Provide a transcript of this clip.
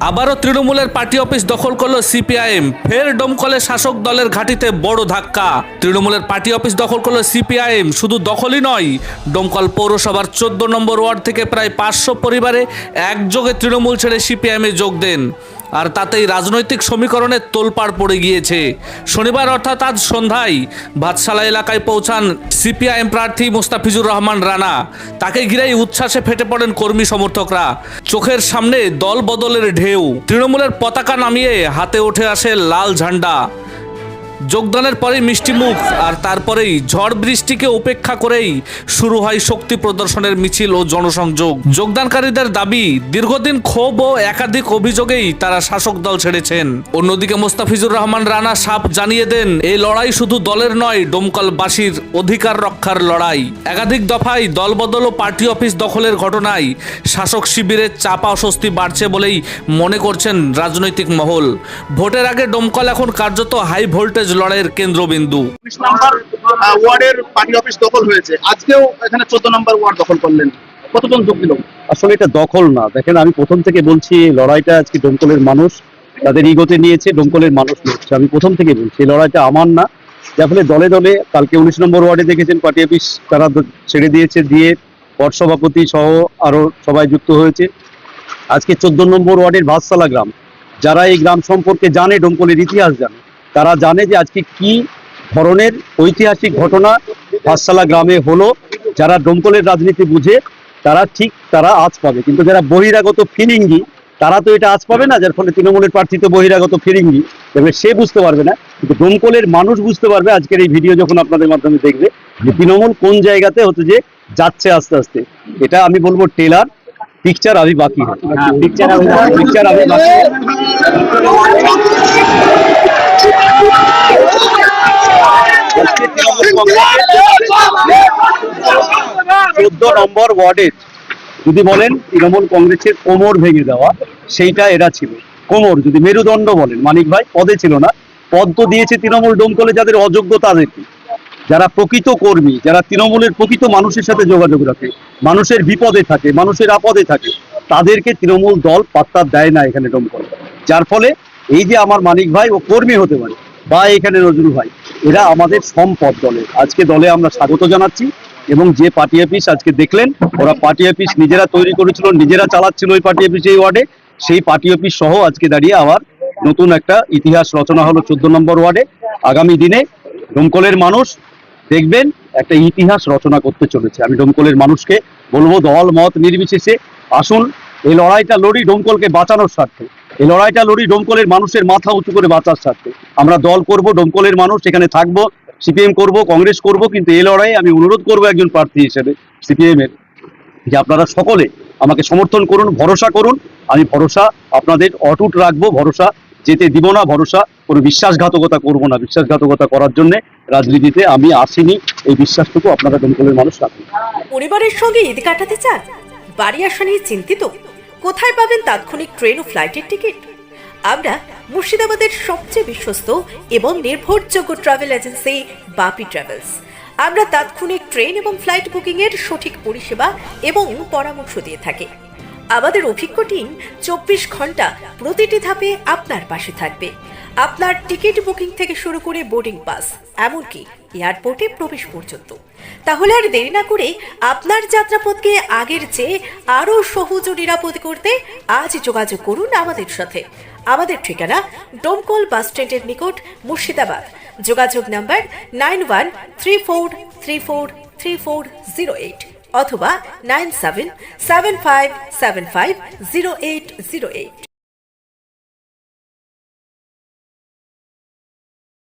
আবারও তৃণমূলের party office দখল করলো সিপিআইএম। ফের ডোমকলে শাসক দলের ঘাঁটিতে বড় ধাক্কা। তৃণমূলের পার্টি অফিস দখল করলো সিপিআইএম। শুধু দখলই নয়, ডোমকল পৌরসভার 14 নম্বর ওয়ার্ড থেকে প্রায় 500 পরিবারে একযোগে তৃণমূল ছেড়ে সিপিআইএমে যোগ দেন। আর তাতেই রাজনৈতিক সমীকরণে তোলপাড় পড়ে গিয়েছে। শনিবার অর্থাৎ আজ সন্ধ্যায় ভাতশালা এলাকায় পৌঁছান সিপিআইএম প্রার্থী মোস্তাফিজুর রহমান রানা। তাকে ঘিরেই উচ্ছ্বাসে ফেটে পড়েন কর্মী সমর্থকরা। চোখের সামনে দল বদলের ঢেউ। তৃণমূলের পতাকা নামিয়ে হাতে উঠে আসে লাল ঝান্ডা। যোগদানের পরেই মিষ্টি মুখ, আর তারপরেই ঝড় বৃষ্টিকে উপেক্ষা করেই শুরু হয় শক্তি প্রদর্শনের মিছিল ও জনসংযোগ। যোগদানকারীদের দাবি, দীর্ঘদিন ক্ষোভ ও একাধিক অভিযোগেই তারা শাসক দল ছেড়েছেন। অন্যদিকে মোস্তাফিজুর রহমান রানা সাফ জানিয়ে দেন, এই লড়াই শুধু দলের নয়, ডোমকলবাসীর অধিকার রক্ষার লড়াই। একাধিক দফায় দলবদল ও পার্টি অফিস দখলের ঘটনায় শাসক শিবিরের চাপা অস্বস্তি বাড়ছে বলেই মনে করছেন রাজনৈতিক মহল। ভোটের আগে ডোমকল এখন কার্যত হাই ভোল্টেজ লড়াইয়ের কেন্দ্রবিন্দু। 20 নম্বর ওয়ার্ডের পার্টি অফিস দখল হয়েছে, আজকেও এখানে 14 নম্বর ওয়ার্ড দখল করলেন, কতজন যোগ দিল? আসলে এটা দখল না, দেখেন আমি প্রথম থেকে বলছি লড়াইটা আজকে ডোমকলের মানুষ তাদের ইগোতে নিয়েছে, ডোমকলের মানুষ লড়ছে। আমি প্রথম থেকে বলছি এই লড়াইটা আমার না। যার ফলে দলে দলে কালকে 19 নম্বর ওয়ার্ডে দেখেছেন পার্টি অফিস তারা ছেড়ে দিয়েছে, দিয়ে ওয়ার্ড সভাপতি সহ আরো সবাই যুক্ত হয়েছে। আজকে 14 নম্বর ওয়ার্ডের ভাতশালা গ্রাম, যারা এই গ্রাম সম্পর্কে জানে, ডোমকলের ইতিহাস জানে, তারা জানে যে আজকে কি ধরনের ঐতিহাসিক ঘটনা ভাতশালা গ্রামে হলো। যারা ডোমকলের রাজনীতি বুঝে তারা আজ পাবে, কিন্তু যারা বহিরাগত ফিরিঙ্গি তারা তো এটা আজ পাবে না। যার ফলে তৃণমূলের প্রার্থী তো বহিরাগত ফিরিঙ্গি, তবে সে বুঝতে পারবে না, কিন্তু ডোমকলের মানুষ বুঝতে পারবে আজকের এই ভিডিও যখন আপনাদের মাধ্যমে দেখবে যে তৃণমূল কোন জায়গাতে হতে যে যাচ্ছে আস্তে আস্তে। এটা আমি বলবো টেলার, পিকচার আভি বাকি হয়, পিকচার আভি বাকি। 14 নম্বর ওয়ার্ডের যদি বলেন তৃণমূল কংগ্রেসের কোমর ভেঙে দেওয়া, সেইটা এরা ছিল। কোমর যদি মেরুদণ্ড বলেন, মানিক ভাই পদে ছিল না, পদ তো দিয়েছে তৃণমূল ডোমকলে যাদের অযোগ্য তাদেরকে। যারা প্রকৃত কর্মী, যারা তৃণমূলের প্রকৃত মানুষের সাথে যোগাযোগ রাখে, মানুষের বিপদে থাকে, মানুষের আপদে থাকে, তাদেরকে তৃণমূল দল পাত্তা দেয় না এখানে ডোমকলে। যার ফলে এই যে আমার মানিক ভাই ও কর্মী হতে পারে, বা এখানে নজরুল ভাই, এরা আমাদের সম্পদ দলের। আজকে দলে আমরা স্বাগত জানাচ্ছি। এবং যে পার্টি অফিস আজকে দেখলেন, ওরা পার্টি অফিস নিজেরা তৈরি করেছিল, নিজেরা চালাচ্ছিল ওই পার্টি অফিস এই ওয়ার্ডে, সেই পার্টি অফিস সহ আজকে দাঁড়িয়ে আবার নতুন একটা ইতিহাস রচনা হলো 14 নম্বর ওয়ার্ডে। আগামী দিনে ডোমকলের মানুষ দেখবেন একটা ইতিহাস রচনা করতে চলেছে। আমি ডোমকলের মানুষকে বলবো, দল মত নির্বিশেষে আসুন, এই লড়াইটা লড়ি ডোমকলকে বাঁচানোর স্বার্থে। এই লড়াইটা লড়ি ডোমকলের মানুষের মাথা উঁচু করে বাঁচার স্বার্থে। আমরা দল করব, ডোমকলের মানুষ এখানে থাকবো, সিপিএম করব, কংগ্রেস করব, কিন্তু এই লড়াইয়ে আমি অনুরোধ করব একজন প্রার্থী হিসেবে সিপিএম এর, যে আপনারা সকলে আমাকে সমর্থন করুন, ভরসা করুন। আমি ভরসা আপনাদের অটুট রাখবো, ভরসা যেতে দিব না, ভরসা কোনো বিশ্বাসঘাতকতা করব না। বিশ্বাসঘাতকতা করার জন্য রাজনীতিতে আমি আসিনি, এই বিশ্বাসটুকু আপনারা ডোমকলের মানুষ রাখুন। পরিবারের সঙ্গে ঈদ কাটাতে চান, বাড়ি আসা নিয়ে চিন্তিত, কোথায় পাবেন তাৎক্ষণিক ট্রেন ও ফ্লাইটের টিকিট? আমরা মুর্শিদাবাদের সবচেয়ে বিশ্বস্ত এবং নির্ভরযোগ্য ট্রাভেল এজেন্সি বাপি ট্রাভেলস। আমরা তাৎক্ষণিক ট্রেন এবং ফ্লাইট বুকিং এর সঠিক পরিষেবা এবং পরামর্শ দিয়ে থাকি। আমাদের অভিজ্ঞ টিম 24 ঘন্টা প্রতিটি ধাপে আপনার পাশে থাকবে। আপনার টিকিট বুকিং থেকে শুরু করে বোর্ডিং পাস, এমনকি এয়ারপোর্টে প্রবেশ পর্যন্ত। তাহলে আর দেরি না করে আপনার যাত্রাপথকে আগের চেয়ে আরও সহজ ও নিরাপদ করতে আজ যোগাযোগ করুন আমাদের সাথে। আমাদের ঠিকানা ডোমকল বাস স্ট্যান্ডের নিকট, মুর্শিদাবাদ। যোগাযোগ নাম্বার 9134343408 অথবা 9775750808।